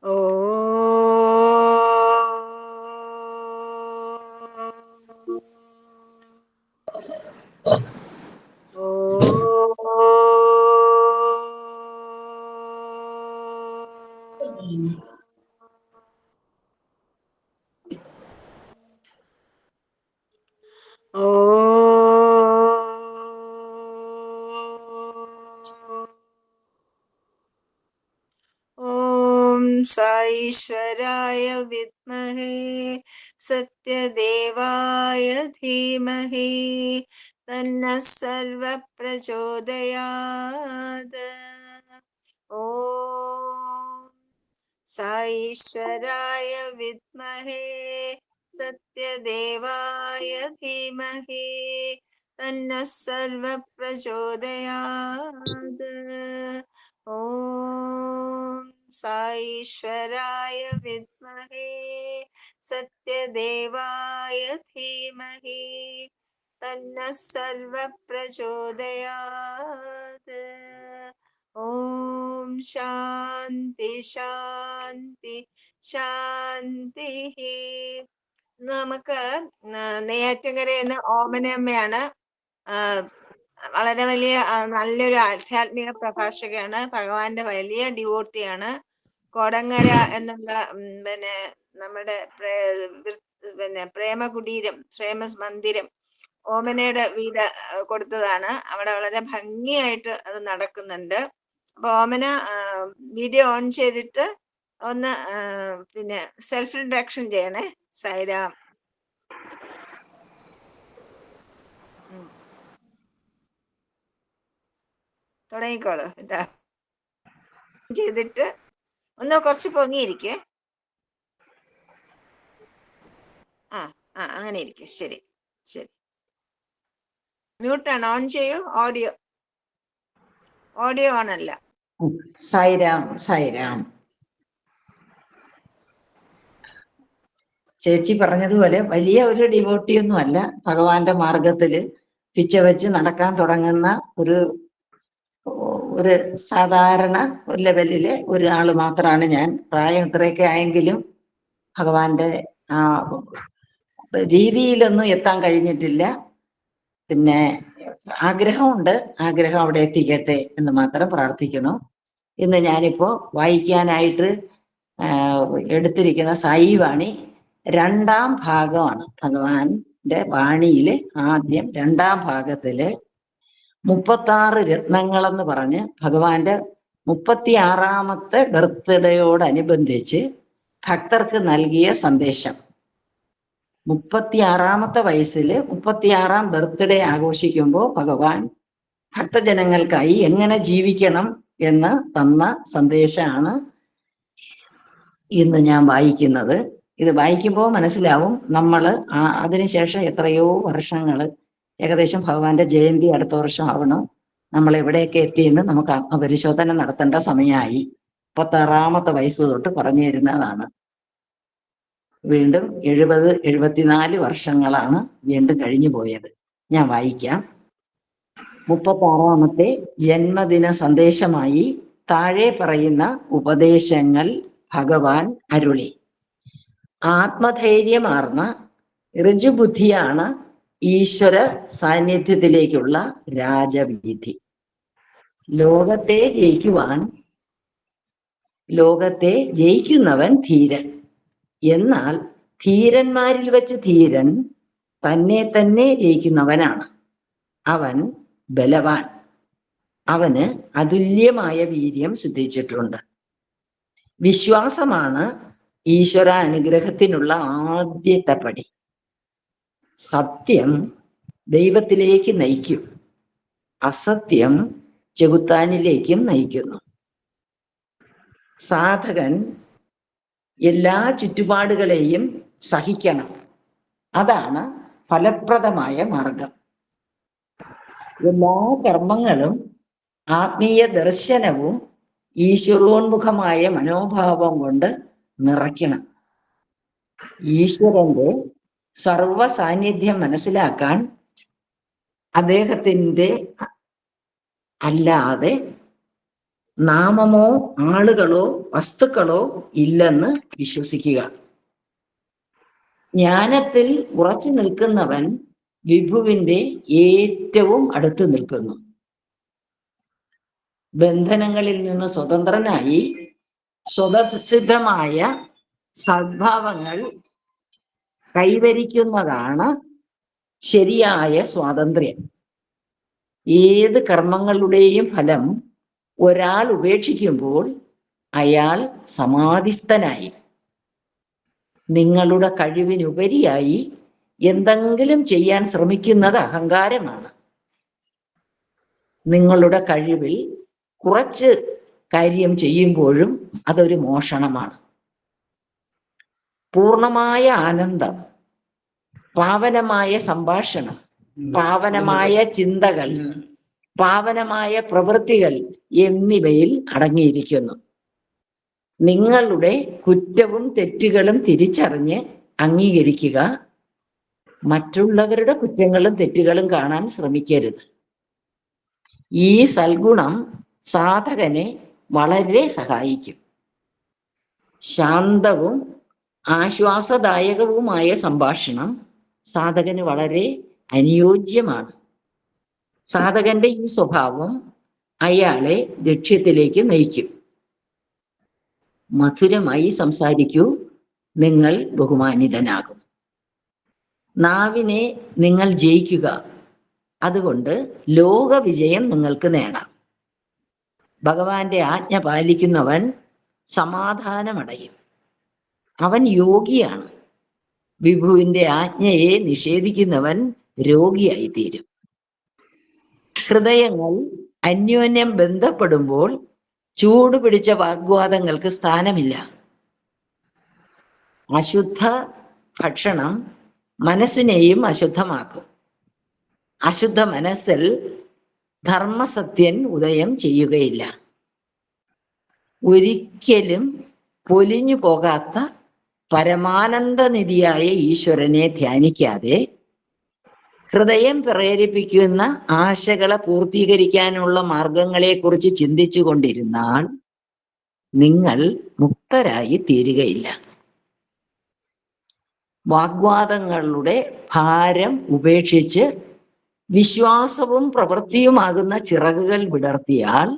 ഓ സാईശ്വരായ വിദ്മഹേ സത്യദേവായ ധീമഹി തന്നഃ സർവഃ പ്രചോദയാത്. ഓം സാईശ്വരായ വിദ്മഹേ സത്യദേവായ ധീമഹി തന്നഃ സർവഃ പ്രചോദയാത്. ഓം സാईശ്വരായ വിദ്മഹേ സത്യദേവായ ധീമഹി തന്നഃ സർവഃ പ്രചോദയാത്. ഓം ശാന്തി ശാന്തി ശാന്തി. നമുക്ക് നെയ്യാറ്റിൻകരയിൽ ഓമനമ്മയാണ്. വളരെ വലിയ നല്ലൊരു ആധ്യാത്മിക പ്രഭാഷകയാണ്. ഭഗവാന്റെ വലിയ ഡിവോട്ടിയാണ്. കോടങ്ങര എന്നുള്ള നമ്മുടെ പ്രേമകുടീരം, മന്ദിരം ഓമനയുടെ വീട് കൊടുത്തതാണ്. അവിടെ വളരെ ഭംഗിയായിട്ട് അത് നടക്കുന്നുണ്ട്. അപ്പൊ ഓമന വീഡിയോ ഓൺ ചെയ്തിട്ട് ഒന്ന് സെൽഫ് ഇൻട്രഡക്ഷൻ ചെയ്യണേ. സൈറാം. തുടങ്ങിക്കോളൂ കേട്ടോ. ചെയ്തിട്ട് ഒന്ന് കുറച്ച് പൊങ്ങിയിരിക്കേ. അങ്ങനെ ഇരിക്കും. ശരി ശരി. മ്യൂട്ടാണ്. ഓൺ ചെയ്യൂ. ഓഡിയോ ഓൺ അല്ല. സായിരാം സായിരാം. ചേച്ചി പറഞ്ഞതുപോലെ വലിയ ഒരു ഡിവോട്ടിയൊന്നും അല്ല. ഭഗവാന്റെ മാർഗത്തില് പിച്ച വെച്ച് നടക്കാൻ തുടങ്ങുന്ന ഒരു സാധാരണ ലെവലിലെ ഒരാള് മാത്രമാണ് ഞാൻ. പ്രായം ഇത്രയൊക്കെ ആയെങ്കിലും ഭഗവാന്റെ ആ രീതിയിലൊന്നും എത്താൻ കഴിഞ്ഞിട്ടില്ല. പിന്നെ ആഗ്രഹമുണ്ട്. ആഗ്രഹം അവിടെ എത്തിക്കട്ടെ എന്ന് മാത്രം പ്രാർത്ഥിക്കണം. ഇന്ന് ഞാനിപ്പോ വായിക്കാനായിട്ട് എടുത്തിരിക്കുന്ന സായി വാണി 2ാം ഭാഗമാണ്. ഭഗവാന്റെ വാണിയില് ആദ്യം 2ാം ഭാഗത്തില് 36 രത്നങ്ങളെന്ന് പറഞ്ഞ് ഭഗവാന്റെ 36ാമത്തെ ബർത്ത്ഡേയോടനുബന്ധിച്ച് ഭക്തർക്ക് നൽകിയ സന്ദേശം. 36ാമത്തെ വയസ്സിൽ 36ാം ബർത്ത്ഡേ ആഘോഷിക്കുമ്പോൾ ഭഗവാൻ ഭക്തജനങ്ങൾക്കായി എങ്ങനെ ജീവിക്കണം എന്ന് തന്ന സന്ദേശമാണ് ഇന്ന് ഞാൻ വായിക്കുന്നത്. ഇത് വായിക്കുമ്പോൾ മനസ്സിലാവും നമ്മൾ അതിനുശേഷം എത്രയോ വർഷങ്ങൾ, ഏകദേശം ഭഗവാന്റെ ജയന്തി അടുത്ത വർഷം ആവണം, നമ്മൾ എവിടെയൊക്കെ എത്തിയെന്ന് നമുക്ക് ആത്മപരിശോധന നടത്തേണ്ട സമയമായി. 36ാമത്തെ വയസ്സ് തൊട്ട് പറഞ്ഞു തരുന്നതാണ്. വീണ്ടും 74 വർഷങ്ങളാണ് വീണ്ടും കഴിഞ്ഞു പോയത്. ഞാൻ വായിക്കാം. 36ാമത്തെ ജന്മദിന സന്ദേശമായി താഴെ പറയുന്ന ഉപദേശങ്ങൾ ഭഗവാൻ അരുളി. ആത്മധൈര്യമാർന്ന ഋജുബുദ്ധിയാണ് ഈശ്വര സാന്നിധ്യത്തിലേക്കുള്ള രാജവീഥി. ലോകത്തെ ജയിക്കുന്നവൻ ധീരൻ. എന്നാൽ ധീരന്മാരിൽ വെച്ച് ധീരൻ തന്നെ ജയിക്കുന്നവനാണ്. അവൻ ബലവാൻ. അവന് അതുല്യമായ വീര്യം സിദ്ധിച്ചിട്ടുണ്ട്. വിശ്വാസമാണ് ഈശ്വര അനുഗ്രഹത്തിനുള്ള ആദ്യത്തെ പടി. സത്യം ദൈവത്തിലേക്ക് നയിക്കും, അസത്യം ചെകുത്താനിലേക്കും നയിക്കുന്നു. സാധകൻ എല്ലാ ചുറ്റുപാടുകളെയും സഹിക്കണം. അതാണ് ഫലപ്രദമായ മാർഗം. എല്ലാ കർമ്മങ്ങളും ആത്മീയ ദർശനവും ഈശ്വരോന്മുഖമായ മനോഭാവം കൊണ്ട് നിറയ്ക്കണം. ഈശ്വരന്റെ സർവ സാന്നിധ്യം മനസ്സിലാക്കാൻ അദ്ദേഹത്തിൻ്റെ അല്ലാതെ നാമമോ ആളുകളോ വസ്തുക്കളോ ഇല്ലെന്ന് വിശ്വസിക്കുക. ജ്ഞാനത്തിൽ ഉറച്ചു നിൽക്കുന്നവൻ വിഭുവിന്റെ ഏറ്റവും അടുത്ത് നിൽക്കുന്നു. ബന്ധനങ്ങളിൽ നിന്ന് സ്വതന്ത്രനായി സ്വതസിദ്ധമായ സദ്ഭാവങ്ങൾ കൈവരിക്കുന്നതാണ് ശരിയായ സ്വാതന്ത്ര്യം. ഏത് കർമ്മങ്ങളുടെയും ഫലം ഒരാൾ ഉപേക്ഷിക്കുമ്പോൾ അയാൾ സമാധിസ്ഥനായി. നിങ്ങളുടെ കഴിവിനുപരിയായി എന്തെങ്കിലും ചെയ്യാൻ ശ്രമിക്കുന്നത് അഹങ്കാരമാണ്. നിങ്ങളുടെ കഴിവിൽ കുറച്ച് കാര്യം ചെയ്യുമ്പോഴും അതൊരു മോഷണമാണ്. പൂർണ്ണമായ ആനന്ദം, പാവനമായ സംഭാഷണം, പാവനമായ ചിന്തകൾ, പാവനമായ പ്രവൃത്തികൾ എന്നിവയിൽ അടങ്ങിയിരിക്കുന്നു. നിങ്ങളുടെ കുറ്റവും തെറ്റുകളും തിരിച്ചറിഞ്ഞ് അംഗീകരിക്കുക. മറ്റുള്ളവരുടെ കുറ്റങ്ങളും തെറ്റുകളും കാണാൻ ശ്രമിക്കരുത്. ഈ സൽഗുണം സാധകനെ വളരെ സഹായിക്കും. ശാന്തവും ആശ്വാസദായകവുമായ സംഭാഷണം സാധകന് വളരെ അനുയോജ്യമാണ്. സാധകന്റെ ഈ സ്വഭാവം അയാളെ ലക്ഷ്യത്തിലേക്ക് നയിക്കും. മധുരമായി സംസാരിക്കൂ, നിങ്ങൾ ബഹുമാനിതനാകും. നാവിനെ നിങ്ങൾ ജയിക്കുക. അതുകൊണ്ട് ലോകവിജയം നിങ്ങൾക്ക് നേടാം. ഭഗവാന്റെ ആജ്ഞ പാലിക്കുന്നവൻ സമാധാനമടയും. അവൻ യോഗിയാണ്. വിഭുവിന്റെ ആജ്ഞയെ നിഷേധിക്കുന്നവൻ രോഗിയായിത്തീരും. ഹൃദയങ്ങൾ അന്യോന്യം ബന്ധപ്പെടുമ്പോൾ ചൂടുപിടിച്ച വാഗ്വാദങ്ങൾക്ക് സ്ഥാനമില്ല. അശുദ്ധ ഭക്ഷണം മനസ്സിനെയും അശുദ്ധമാക്കും. അശുദ്ധ മനസ്സിൽ ധർമ്മസത്യൻ ഉദയം ചെയ്യുകയില്ല. ഒരിക്കലും പൊലിഞ്ഞു പോകാത്ത പരമാനന്ദനിധിയായ ഈശ്വരനെ ധ്യാനിക്കാതെ ഹൃദയം പ്രേരിപ്പിക്കുന്ന ആശകളെ പൂർത്തീകരിക്കാനുള്ള മാർഗങ്ങളെക്കുറിച്ച് ചിന്തിച്ചു കൊണ്ടിരുന്നാൽ നിങ്ങൾ മുക്തരായി തീരുകയില്ല. വാഗ്വാദങ്ങളുടെ ഭാരം ഉപേക്ഷിച്ച് വിശ്വാസവും പ്രവൃത്തിയുമാകുന്ന ചിറകുകൾ വിടർത്തിയാൽ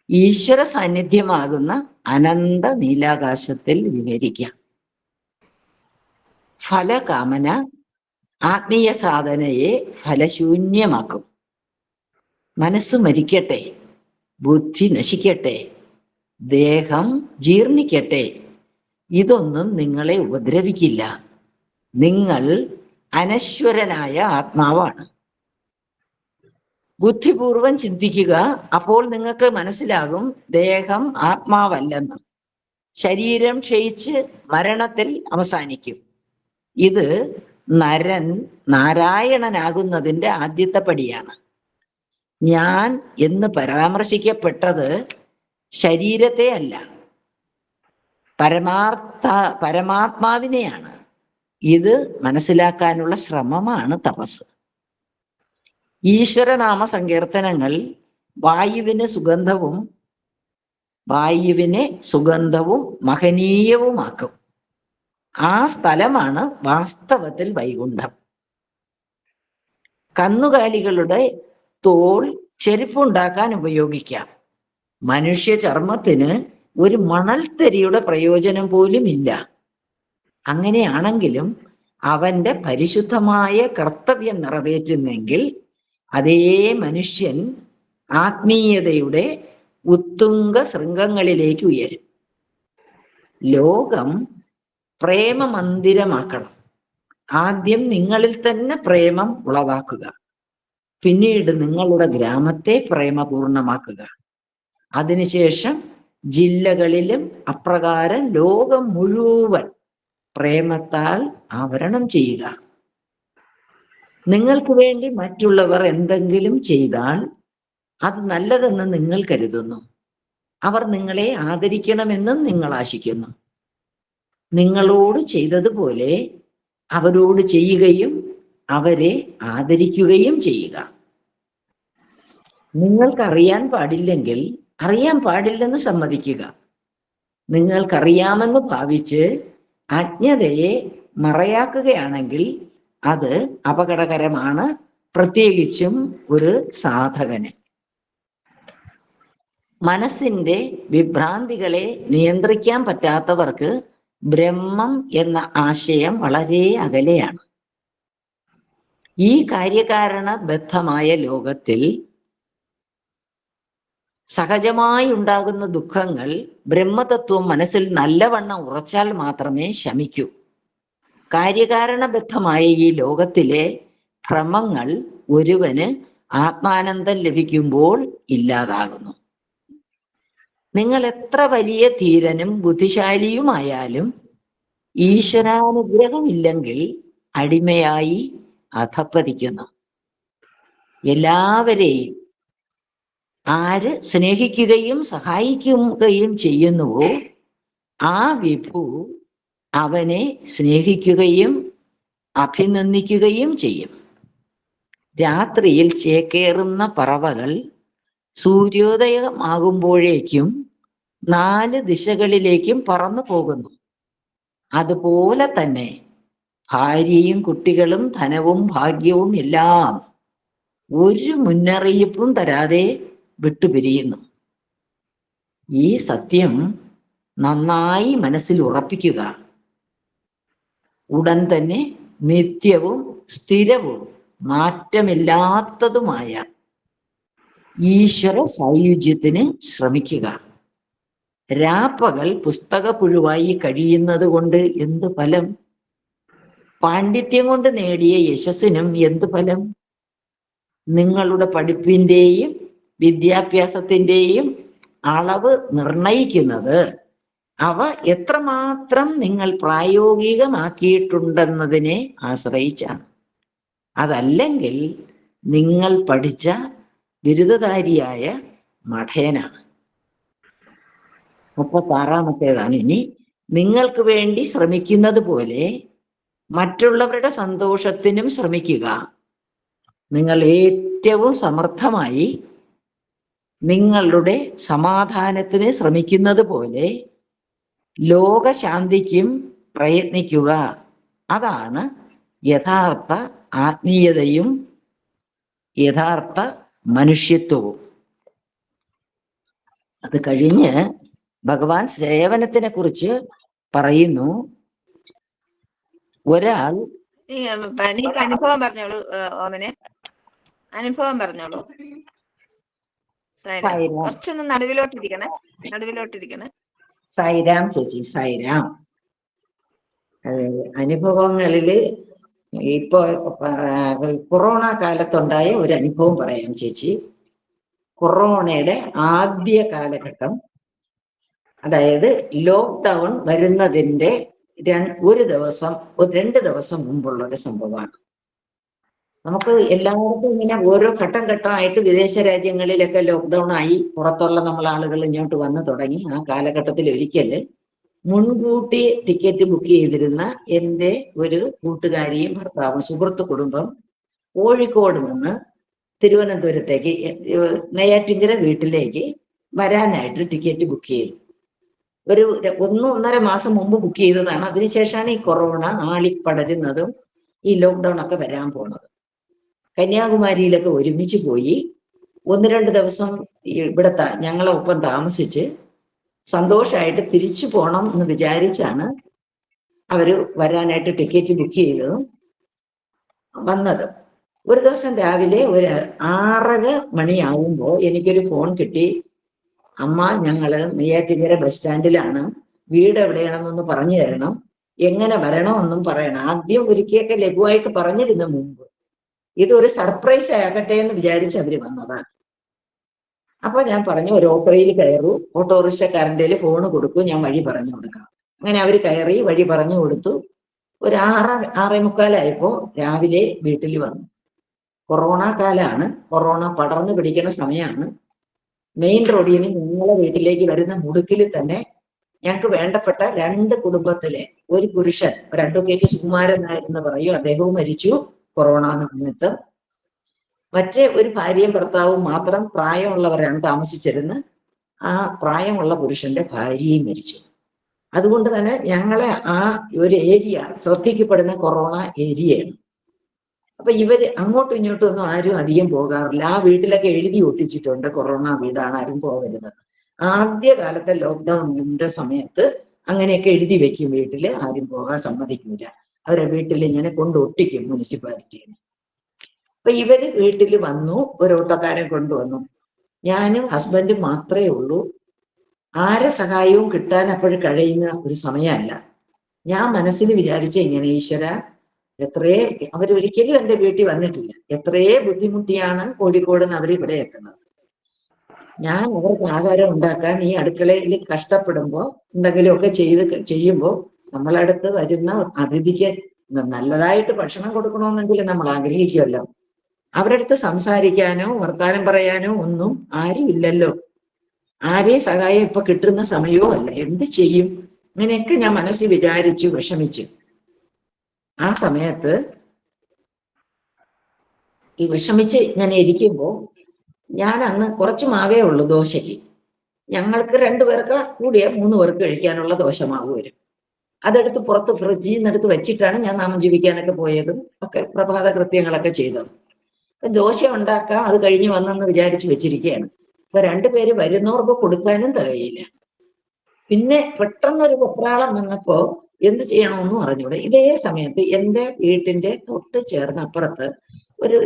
ഈശ്വര സാന്നിധ്യമാകുന്ന അനന്ത നീലാകാശത്തിൽ വിഹരിക്കാം. ഫലകാമന ആത്മീയ സാധനയെ ഫലശൂന്യമാക്കും. മനസ്സ് മരിക്കട്ടെ, ബുദ്ധി നശിക്കട്ടെ, ദേഹം ജീർണിക്കട്ടെ, ഇതൊന്നും നിങ്ങളെ ഉപദ്രവിക്കില്ല. നിങ്ങൾ അനശ്വരനായ ആത്മാവാണ്. ബുദ്ധിപൂർവം ചിന്തിക്കുക. അപ്പോൾ നിങ്ങൾക്ക് മനസ്സിലാകും ദേഹം ആത്മാവല്ലെന്ന്. ശരീരം ക്ഷയിച്ച് മരണത്തിൽ അവസാനിക്കും. ഇത് നരൻ നാരായണനാകുന്നതിൻ്റെ ആദ്യത്തെ പടിയാണ്. ഞാൻ എന്ന് പരാമർശിക്കപ്പെട്ടത് ശരീരത്തെ അല്ല, പരമാത്മാവിനെയാണ്. ഇത് മനസ്സിലാക്കാനുള്ള ശ്രമമാണ് തപസ്. ഈശ്വരനാമ സങ്കീർത്തനങ്ങൾ വായുവിനെ സുഗന്ധവും മഹനീയവുമാക്കും. ആ സ്ഥലമാണ് വാസ്തവത്തിൽ വൈകുണ്ഠം. കന്നുകാലികളുടെ തോൽ ചെരുപ്പുണ്ടാക്കാൻ ഉപയോഗിക്കാം. മനുഷ്യ ചർമ്മത്തിന് ഒരു മണൽത്തരിയുടെ പ്രയോജനം പോലും ഇല്ല. അങ്ങനെയാണെങ്കിലും അവന്റെ പരിശുദ്ധമായ കർത്തവ്യം നിറവേറ്റുന്നെങ്കിൽ അതേ മനുഷ്യൻ ആത്മീയതയുടെ ഉത്തുംഗ ശൃംഗങ്ങളിലേക്ക് ഉയരും. ലോകം പ്രേമമന്ദിരമാക്കണം. ആദ്യം നിങ്ങളിൽ തന്നെ പ്രേമം ഉളവാക്കുക. പിന്നീട് നിങ്ങളുടെ ഗ്രാമത്തെ പ്രേമപൂർണമാക്കുക. അതിനുശേഷം ജില്ലകളിലും അപ്രകാരം ലോകം മുഴുവൻ പ്രേമത്താൽ ആവരണം ചെയ്യുക. നിങ്ങൾക്ക് വേണ്ടി മറ്റുള്ളവർ എന്തെങ്കിലും ചെയ്താൽ അത് നല്ലതെന്ന് നിങ്ങൾ കരുതുന്നു. അവർ നിങ്ങളെ ആദരിക്കണമെന്നും നിങ്ങൾ ആശിക്കുന്നു. നിങ്ങളോട് ചെയ്തതുപോലെ അവരോട് ചെയ്യുകയും അവരെ ആദരിക്കുകയും ചെയ്യുക. നിങ്ങൾക്കറിയാൻ പാടില്ലെങ്കിൽ അറിയാൻ പാടില്ലെന്ന് സമ്മതിക്കുക. നിങ്ങൾക്കറിയാമെന്ന് ഭാവിച്ച് അജ്ഞതയെ മറയാക്കുകയാണെങ്കിൽ അത് അപകടകരമാണ്, പ്രത്യേകിച്ചും ഒരു സാധകന്. മനസ്സിന്റെ വിഭ്രാന്തികളെ നിയന്ത്രിക്കാൻ പറ്റാത്തവർക്ക് ബ്രഹ്മം എന്ന ആശയം വളരെ അകലെയാണ്. ഈ കാര്യകാരണ ബദ്ധമായ ലോകത്തിൽ സഹജമായി ഉണ്ടാകുന്ന ദുഃഖങ്ങൾ ബ്രഹ്മതത്വം മനസ്സിൽ നല്ലവണ്ണം ഉറച്ചാൽ മാത്രമേ ശമിക്കൂ. കാര്യകാരണബദ്ധമായ ഈ ലോകത്തിലെ ഭ്രമങ്ങൾ ഒരുവന് ആത്മാനന്ദം ലഭിക്കുമ്പോൾ ഇല്ലാതാകുന്നു. നിങ്ങൾ എത്ര വലിയ ധീരനും ബുദ്ധിശാലിയുമായാലും ഈശ്വരാനുഗ്രഹമില്ലെങ്കിൽ അടിമയായി അധപ്പതിക്കുന്നു. എല്ലാവരെയും ആര് സ്നേഹിക്കുകയും സഹായിക്കുകയും ചെയ്യുന്നുവോ ആ വിഭു അവനെ സ്നേഹിക്കുകയും അഭിനന്ദിക്കുകയും ചെയ്യും. രാത്രിയിൽ ചേക്കേറുന്ന പറവകൾ സൂര്യോദയമാകുമ്പോഴേക്കും 4 ദിശകളിലേക്കും പറന്നു പോകുന്നു. അതുപോലെ തന്നെ ഭാര്യയും കുട്ടികളും ധനവും ഭാഗ്യവും എല്ലാം ഒരു മുന്നറിയിപ്പും തരാതെ വിട്ടുപിരിയുന്നു. ഈ സത്യം നന്നായി മനസ്സിൽ ഉറപ്പിക്കുക. ഉടൻ തന്നെ നിത്യവും സ്ഥിരവും മാറ്റമില്ലാത്തതുമായ ഈശ്വര സായുജ്യത്തിന് ശ്രമിക്കുക. രാപ്പകൽ പുസ്തകപ്പുഴുവായി കഴിയുന്നത് കൊണ്ട് എന്ത് ഫലം? പാണ്ഡിത്യം കൊണ്ട് നേടിയ യശസ്സിനും എന്ത് ഫലം? നിങ്ങളുടെ പഠിപ്പിന്റെയും വിദ്യാഭ്യാസത്തിന്റെയും അളവ് നിർണയിക്കുന്നത് അവ എത്രമാത്രം നിങ്ങൾ പ്രായോഗികമാക്കിയിട്ടുണ്ടെന്നതിനെ ആശ്രയിച്ചാണ്. അതല്ലെങ്കിൽ നിങ്ങൾ പഠിച്ച ബിരുദധാരിയായ മഠേനാണ്. 36-ാമത്തേതാണ്. ഇനി നിങ്ങൾക്ക് വേണ്ടി ശ്രമിക്കുന്നത് പോലെ മറ്റുള്ളവരുടെ സന്തോഷത്തിനും ശ്രമിക്കുക. നിങ്ങൾ ഏറ്റവും സമർത്ഥമായി നിങ്ങളുടെ സമാധാനത്തിന് ശ്രമിക്കുന്നത് പോലെ ലോകശാന്തിക്കും പ്രയത്നിക്കുക. അതാണ് യഥാർത്ഥ ആത്മീയതയും യഥാർത്ഥ മനുഷ്യത്വവും. അത് കഴിഞ്ഞ് ഭഗവാൻ സേവനത്തിനെ കുറിച്ച് പറയുന്നു. ഒരാൾ അനുഭവം പറഞ്ഞോളൂ ഓമനെ, അനുഭവം പറഞ്ഞോളൂ. കുറച്ചൊന്ന് നടുവിലോട്ടിരിക്കണേ. സൈരാം ചേച്ചി, സൈരാം. അനുഭവങ്ങളില് ഇപ്പൊ കൊറോണ കാലത്തുണ്ടായ ഒരു അനുഭവം പറയാം ചേച്ചി. കൊറോണയുടെ ആദ്യ കാലഘട്ടം, അതായത് ലോക്ക്ഡൗൺ വരുന്നതിന്റെ 2 ദിവസം മുമ്പുള്ള ഒരു സംഭവമാണ്. നമുക്ക് എല്ലാവർക്കും ഇങ്ങനെ ഓരോ ഘട്ടമായിട്ട് വിദേശ രാജ്യങ്ങളിലൊക്കെ ലോക്ക്ഡൗൺ ആയി പുറത്തുള്ള ആളുകൾ ഇങ്ങോട്ട് വന്നു തുടങ്ങി. ആ കാലഘട്ടത്തിൽ ഒരിക്കൽ മുൻകൂട്ടി ടിക്കറ്റ് ബുക്ക് ചെയ്തിരുന്ന എൻ്റെ ഒരു കൂട്ടുകാരിയും ഭർത്താവും സുഹൃത്ത് കുടുംബം കോഴിക്കോട് നിന്ന് തിരുവനന്തപുരത്തേക്ക് നെയ്യാറ്റിൻകര വീട്ടിലേക്ക് വരാനായിട്ട് ടിക്കറ്റ് ബുക്ക് ചെയ്തു. ഒരു 1-1.5 മാസം മുമ്പ് ബുക്ക് ചെയ്തതാണ്. അതിനുശേഷമാണ് ഈ കൊറോണ ആളിപ്പടരുന്നതും ഈ ലോക്ക്ഡൗൺ ഒക്കെ വരാൻ പോണത്. കന്യാകുമാരിയിലൊക്കെ ഒരുമിച്ച് പോയി 1-2 ദിവസം ഇവിടെ ഞങ്ങളെ ഒപ്പം താമസിച്ച് സന്തോഷമായിട്ട് തിരിച്ചു പോകണം എന്ന് വിചാരിച്ചാണ് അവര് വരാനായിട്ട് ടിക്കറ്റ് ബുക്ക് ചെയ്തതും വന്നത്. ഒരു ദിവസം രാവിലെ ഒരു 6:30 മണിയാവുമ്പോൾ എനിക്കൊരു ഫോൺ കിട്ടി. അമ്മ, ഞങ്ങള് നെയ്യാറ്റിൻകര ബസ് സ്റ്റാൻഡിലാണ്, വീട് എവിടെയാണെന്നൊന്ന് പറഞ്ഞു തരണം, എങ്ങനെ വരണമെന്നും പറയണം. ആദ്യം ഒരിക്കലൊക്കെ ലഘുവായിട്ട് പറഞ്ഞിരുന്നു മുമ്പ്. ഇതൊരു സർപ്രൈസ് ആകട്ടെ എന്ന് വിചാരിച്ച് അവര് വന്നതാണ്. അപ്പൊ ഞാൻ പറഞ്ഞു, ഒരു ഓട്ടോയിൽ കയറൂ, ഓട്ടോറിക്ഷക്കാരൻ്റെ ഫോണ് കൊടുക്കൂ, ഞാൻ വഴി പറഞ്ഞു കൊടുക്കാം. അങ്ങനെ അവര് കയറി വഴി പറഞ്ഞു കൊടുത്തു. ഒരു 6-6:45 രാവിലെ വീട്ടിൽ വന്നു. കൊറോണ കാലാണ്, കൊറോണ പടർന്നു പിടിക്കുന്ന സമയമാണ്. മെയിൻ റോഡിൽ നിന്ന് ഞങ്ങളെ വീട്ടിലേക്ക് വരുന്ന മുടുക്കിൽ തന്നെ ഞങ്ങൾക്ക് വേണ്ടപ്പെട്ട 2 കുടുംബത്തിലെ ഒരു പുരുഷൻ, ഒരു അഡ്വക്കേറ്റ് സുകുമാരൻ എന്ന് പറയും, അദ്ദേഹവും മരിച്ചു കൊറോണ സമയത്ത്. മറ്റേ ഒരു ഭാര്യയും ഭർത്താവും മാത്രം പ്രായമുള്ളവരാണ് താമസിച്ചിരുന്നത്. ആ പ്രായമുള്ള പുരുഷന്റെ ഭാര്യയും മരിച്ചു. അതുകൊണ്ട് തന്നെ ഞങ്ങളെ ആ ഒരു ഏരിയ ശ്രദ്ധിക്കപ്പെടുന്ന കൊറോണ ഏരിയയാണ്. അപ്പൊ ഇവര് അങ്ങോട്ടും ഇങ്ങോട്ടും ഒന്നും ആരും അധികം പോകാറില്ല. ആ വീട്ടിലൊക്കെ എഴുതി ഒട്ടിച്ചിട്ടുണ്ട് കൊറോണ വീടാണ്, ആരും പോകരുത്. ആദ്യ കാലത്തെ ലോക്ക്ഡൌണിന്റെ സമയത്ത് അങ്ങനെയൊക്കെ എഴുതി വെക്കും, വീട്ടില് ആരും പോകാൻ സമ്മതിക്കൂല, അവരെ വീട്ടിൽ ഇങ്ങനെ കൊണ്ട് ഒട്ടിക്കും മുനിസിപ്പാലിറ്റിയിൽ. അപ്പൊ ഇവര് വീട്ടിൽ വന്നു, ഒരു ഓട്ടോക്കാരൻ കൊണ്ടുവന്നു. ഞാനും ഹസ്ബൻഡും മാത്രമേ ഉള്ളൂ. ആരെ സഹായവും കിട്ടാൻ അപ്പോഴും കഴിയുന്ന ഒരു സമയമല്ല. ഞാൻ മനസ്സിൽ വിചാരിച്ച ഇങ്ങനെ, ഈശ്വര എത്രേ, അവരൊരിക്കലും എൻ്റെ വീട്ടിൽ വന്നിട്ടില്ല, എത്രയേ ബുദ്ധിമുട്ടിയാണ് കോഴിക്കോട് നിന്ന് അവരിവിടെ എത്തുന്നത്. ഞാൻ അവർക്ക് ആഹാരം ഉണ്ടാക്കാൻ ഈ അടുക്കളയിൽ കഷ്ടപ്പെടുമ്പോൾ എന്തെങ്കിലുമൊക്കെ ചെയ്യുമ്പോൾ നമ്മളടുത്ത് വരുന്ന അതിഥിക്ക് നല്ലതായിട്ട് ഭക്ഷണം കൊടുക്കണമെന്നെങ്കിൽ നമ്മൾ ആഗ്രഹിക്കുമല്ലോ. അവരുടെ അടുത്ത് സംസാരിക്കാനോ വർത്താനം പറയാനോ ഒന്നും ആരും ഇല്ലല്ലോ. ആരെയും സഹായം ഇപ്പൊ കിട്ടുന്ന സമയവും അല്ല, എന്ത് ചെയ്യും? ഇങ്ങനെയൊക്കെ ഞാൻ മനസ്സിൽ വിചാരിച്ചു, വിഷമിച്ചു. ആ സമയത്ത് ഈ വിഷമിച്ച് ഞാൻ ഇരിക്കുമ്പോൾ, ഞാൻ അന്ന് കുറച്ച് മാവേ ഉള്ളൂ ദോശയ്ക്ക്. ഞങ്ങൾക്ക് 2 പേർക്ക് കൂടിയ 3 പേർക്ക് കഴിക്കാനുള്ള ദോശമാവ് വരും. അതെടുത്ത് പുറത്ത് ഫ്രിഡ്ജിൽ നിന്ന് എടുത്ത് വെച്ചിട്ടാണ് ഞാൻ നാമം ജപിക്കാനൊക്കെ പോയതും ഒക്കെ പ്രഭാത കൃത്യങ്ങളൊക്കെ ചെയ്തത്. ദോശ ഉണ്ടാക്കാം, അത് കഴിഞ്ഞ് വന്നെന്ന് വിചാരിച്ചു വെച്ചിരിക്കുകയാണ്. അപ്പൊ 2 പേര് വരുന്നവർക്ക് കൊടുക്കാനും തികയില്ല. പിന്നെ പെട്ടെന്നൊരു വെപ്രാളം വന്നപ്പോ എന്ത് ചെയ്യണമെന്നും അറിഞ്ഞൂടെ. ഇതേ സമയത്ത് എൻ്റെ വീട്ടിന്റെ തൊട്ട് ചേർന്ന് അപ്പുറത്ത് ഒരു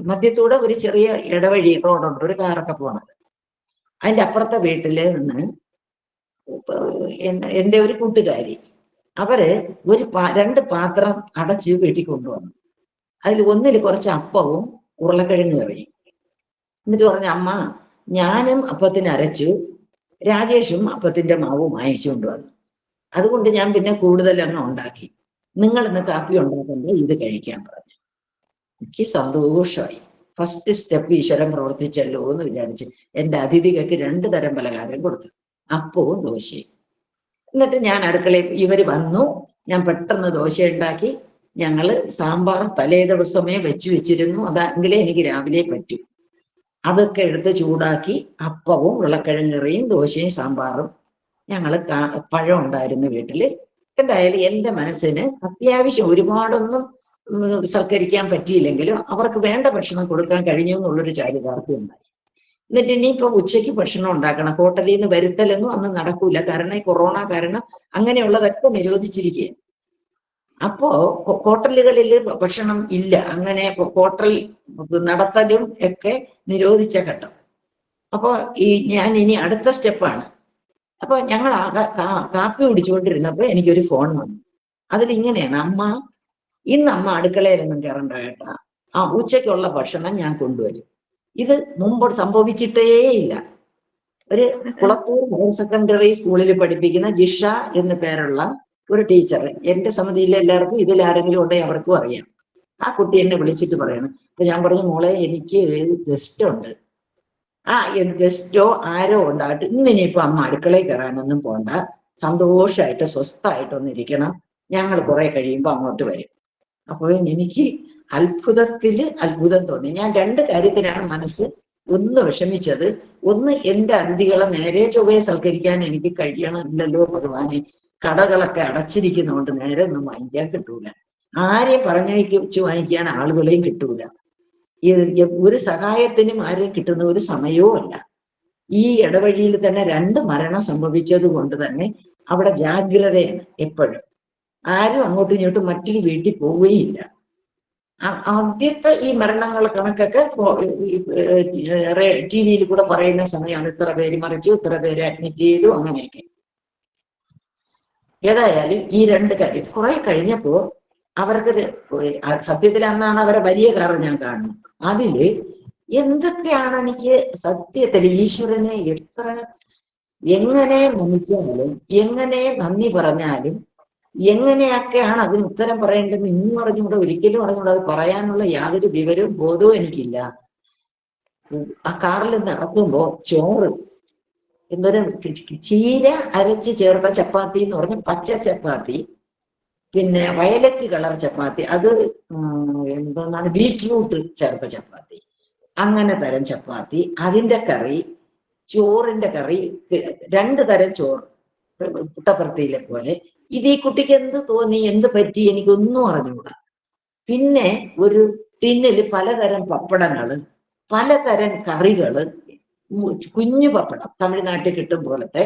മധ്യത്തൂടെ ഒരു ചെറിയ ഇടവഴി റോഡുണ്ട്, ഒരു കാറൊക്കെ പോണത്. അതിന്റെ അപ്പുറത്തെ വീട്ടില് നിന്ന് എൻ്റെ ഒരു കൂട്ടുകാരി, അവര് ഒരു 2 പാത്രം അടച്ച് വീട്ടിൽ കൊണ്ടുവന്നു. അതിൽ ഒന്നിൽ കുറച്ച് അപ്പവും ഉരുളക്കിഴങ്ങ് കറിയും. എന്നിട്ട് പറഞ്ഞു, അമ്മ ഞാനും അപ്പത്തിന് അരച്ചു, രാജേഷും അപ്പത്തിന്റെ മാവും അയച്ചുകൊണ്ട് വന്നു, അതുകൊണ്ട് ഞാൻ പിന്നെ കൂടുതലെണ്ണം ഉണ്ടാക്കി, നിങ്ങൾ ഇന്ന് കാപ്പി ഉണ്ടാക്കണ്ടേ, ഇത് കഴിക്കാൻ പറഞ്ഞു. എനിക്ക് സന്തോഷമായി. ഫസ്റ്റ് സ്റ്റെപ്പ് ഈശ്വരൻ പ്രവർത്തിച്ചല്ലോ എന്ന് വിചാരിച്ച് എൻ്റെ അതിഥികൾക്ക് 2 തരം പലഹാരം കൊടുത്തു, അപ്പവും ദോശയും. എന്നിട്ട് ഞാൻ അടുക്കളയിൽ, ഇവര് വന്നു, ഞാൻ പെട്ടെന്ന് ദോശ ഉണ്ടാക്കി. ഞങ്ങള് സാമ്പാർ തലേ ദിവസമേ വെച്ചിരുന്നു, അതെങ്കിലേ എനിക്ക് രാവിലെ പറ്റൂ. അതൊക്കെ എടുത്ത് ചൂടാക്കി അപ്പവും ഉരുളക്കിഴങ്ങ് കറിയും ദോശയും സാമ്പാറും. ഞങ്ങള് പഴം ഉണ്ടായിരുന്നു വീട്ടില്. എന്തായാലും എൻ്റെ മനസ്സിന് അത്യാവശ്യം ഒരുപാടൊന്നും സൽക്കരിക്കാൻ പറ്റിയില്ലെങ്കിലും അവർക്ക് വേണ്ട ഭക്ഷണം കൊടുക്കാൻ കഴിഞ്ഞു എന്നുള്ളൊരു ചാരിതാർത്ഥ്യം ഉണ്ടായി. എന്നിട്ട് ഇനിയിപ്പോ ഉച്ചയ്ക്ക് ഭക്ഷണം ഉണ്ടാക്കണം. ഹോട്ടലിൽ നിന്ന് വരുത്തലൊന്നും അന്ന് നടക്കൂല, കാരണം ഈ കൊറോണ കാരണം അങ്ങനെയുള്ളതൊക്കെ നിരോധിച്ചിരിക്കുകയാണ്. അപ്പോ ഹോട്ടലുകളിൽ ഭക്ഷണം ഇല്ല, അങ്ങനെ ഹോട്ടൽ നടത്തലും ഒക്കെ നിരോധിച്ച ഘട്ടം. അപ്പൊ ഞാൻ ഇനി അടുത്ത സ്റ്റെപ്പാണ്. അപ്പൊ ഞങ്ങൾ കാപ്പി കുടിച്ചുകൊണ്ടിരുന്നപ്പോ എനിക്കൊരു ഫോൺ വന്നു. അതിലിങ്ങനെയാണ്, അമ്മ ഇന്ന് അമ്മ അടുക്കളയിലൊന്നും കയറണ്ട കേട്ടാ, ഉച്ചയ്ക്കുള്ള ഭക്ഷണം ഞാൻ കൊണ്ടുവരും. ഇത് മുമ്പ് സംഭവിച്ചിട്ടേ ഇല്ല. ഒരു കുളത്തൂർ ഹയർ സെക്കൻഡറി സ്കൂളിൽ പഠിപ്പിക്കുന്ന ജിഷ എന്ന് പേരുള്ള ഒരു ടീച്ചർ, എന്റെ സമിതിയിലെ എല്ലാവർക്കും ഇതിലാരെങ്കിലും ഉണ്ടെങ്കിൽ അവർക്കും അറിയാം. ആ കുട്ടി എന്നെ വിളിച്ചിട്ട് പറയണം. അപ്പൊ ഞാൻ പറഞ്ഞു, മോളെ എനിക്ക് ഗസ്റ്റ് ഉണ്ട്. ഗസ്റ്റോ ആരോ ഉണ്ടായിട്ട് ഇന്നിനിയിപ്പോ അമ്മ അടുക്കളയിൽ കയറാനൊന്നും പോണ്ട, സന്തോഷമായിട്ട് സ്വസ്ഥമായിട്ടൊന്നിരിക്കണം, ഞങ്ങൾ കുറെ കഴിയുമ്പോൾ അങ്ങോട്ട് വരും. അപ്പോൾ എനിക്ക് അത്ഭുതം തോന്നി. ഞാൻ 2 കാര്യത്തിനാണ് മനസ്സ് ഒന്ന് വിഷമിച്ചത്. ഒന്ന്, എൻ്റെ അതിഥികളെ നേരെ ചൊവ്വയെ സൽക്കരിക്കാൻ എനിക്ക് കഴിയണമില്ലല്ലോ ഭഗവാനെ, കടകളൊക്കെ അടച്ചിരിക്കുന്നതുകൊണ്ട് നേരെ ഒന്നും വാങ്ങിക്കാൻ കിട്ടൂല, ആരെയും പറഞ്ഞയച്ചു വാങ്ങിക്കാൻ ആളുകളെയും കിട്ടൂല, ഒരു സഹായത്തിനും ആരെയും കിട്ടുന്ന ഒരു സമയവും അല്ല. ഈ ഇടവഴിയിൽ തന്നെ 2 മരണം സംഭവിച്ചത് കൊണ്ട് തന്നെ അവിടെ ജാഗ്രതയാണ് എപ്പോഴും. ആരും അങ്ങോട്ടും ഇങ്ങോട്ടും മറ്റൊരു വീട്ടിൽ പോവുകയില്ല. ആദ്യത്തെ ഈ മരണങ്ങൾ കണക്കൊക്കെ TV-യിൽ കൂടെ പറയുന്ന സമയമാണ്, ഇത്ര പേര് മരിച്ചു, ഇത്ര പേര് അഡ്മിറ്റ് ചെയ്തു, അങ്ങനെയൊക്കെ. ഏതായാലും ഈ 2 കാര്യം കുറെ കഴിഞ്ഞപ്പോ അവർക്ക് സത്യത്തിൽ അന്നാണ് അവരെ വലിയ കാർ ഞാൻ കാണുന്നത്. അതില് എന്തൊക്കെയാണ് എനിക്ക് സത്യത്തിൽ ഈശ്വരനെ എങ്ങനെ നമിച്ചാലും എങ്ങനെ നന്ദി പറഞ്ഞാലും എങ്ങനെയൊക്കെയാണ് അതിന് ഉത്തരം പറയേണ്ടതെന്ന് ഇന്നും അറിഞ്ഞുകൂടെ, ഒരിക്കലും അറിഞ്ഞുകൂടെ. അത് പറയാനുള്ള യാതൊരു വിവരവും ബോധവും എനിക്കില്ല. ആ കാറിൽ നടക്കുമ്പോ ചോറ്, എന്തൊരു ചീര അരച്ച് ചേർത്ത ചപ്പാത്തി എന്ന് പറഞ്ഞ പച്ച ചപ്പാത്തി, പിന്നെ വയലറ്റ് കളർ ചപ്പാത്തി, അത് എന്താണ് ബീറ്റ്റൂട്ട് ചേർത്ത ചപ്പാത്തി, അങ്ങനെ തരം ചപ്പാത്തി, അതിന്റെ കറി, ചോറിന്റെ കറി, 2 തരം ചോറ്, പുട്ടപ്പുറത്തിയിലെ പോലെ. ഇത് ഈ കുട്ടിക്ക് എന്ത് തോന്നി, എന്ത് പറ്റി, എനിക്കൊന്നും അറിഞ്ഞുകൂടാ. പിന്നെ ഒരു ടിന്നില് പലതരം പപ്പടങ്ങള്, പലതരം കറികള്, കുഞ്ഞു പപ്പടം തമിഴ്നാട്ടിൽ കിട്ടും പോലത്തെ,